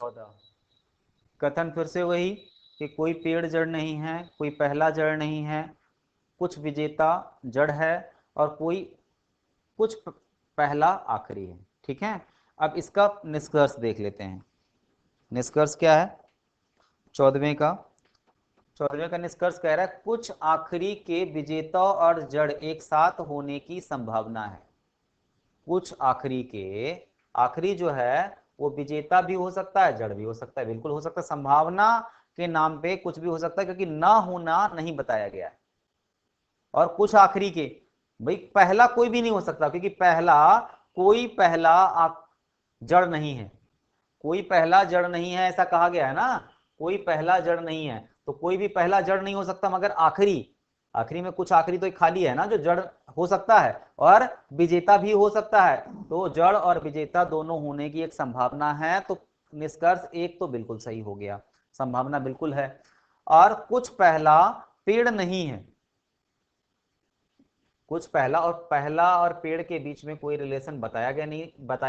14। कथन फिर से वही कि कोई पेड़ जड़ नहीं है, कोई पहला जड़ नहीं है, कुछ विजेता जड़ है और कोई कुछ पहला आखिरी है। ठीक है, अब इसका निष्कर्ष देख लेते हैं। निष्कर्ष क्या है 14वें का? 14वें का निष्कर्ष कह रहा है कुछ आखिरी के विजेता और जड़ एक साथ होने की संभावना है। कुछ आखिरी के, आखिरी जो है वो विजेता भी हो सकता है, जड़ भी हो सकता है, बिल्कुल हो सकता है। संभावना के नाम पे कुछ भी हो सकता है, क्योंकि ना होना नहीं बताया गया है। और कुछ आखिरी के, भाई पहला कोई भी नहीं हो सकता, क्योंकि पहला कोई पहला जड़ नहीं है, कोई पहला जड़ नहीं है ऐसा कहा गया है ना, कोई पहला जड़ नहीं है, तो कोई भी पहला जड़ नहीं हो सकता, मगर आखिरी, आखिरी में कुछ आखिरी तो एक खाली है ना जो जड़ हो सकता है और विजेता भी हो सकता है। तो जड़ और विजेता दोनों होने की एक संभावना है, तो निष्कर्ष एक तो बिल्कुल सही हो गया, संभावना बिल्कुल है। और कुछ पहला पेड़ नहीं है, कुछ पहला, और पहला और पेड़ के बीच में कोई रिलेशन बताया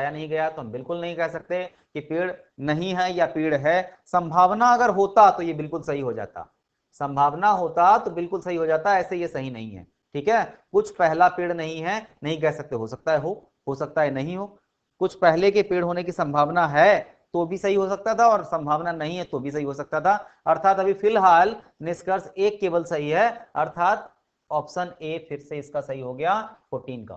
नहीं गया, तो हम बिल्कुल नहीं कह सकते कि पेड़ नहीं है या पेड़ है। संभावना अगर होता तो ये बिल्कुल सही हो जाता, संभावना होता तो बिल्कुल सही हो जाता, ऐसे ये सही नहीं है। ठीक है, कुछ पहला पेड़ नहीं है नहीं कह सकते, हो सकता है हो सकता है नहीं हो। कुछ पहले के पेड़ होने की संभावना है तो भी सही हो सकता था, और संभावना नहीं है तो भी सही हो सकता था। अर्थात अभी फिलहाल निष्कर्ष एक केवल सही है, अर्थात ऑप्शन ए फिर से इसका सही हो गया 14 का।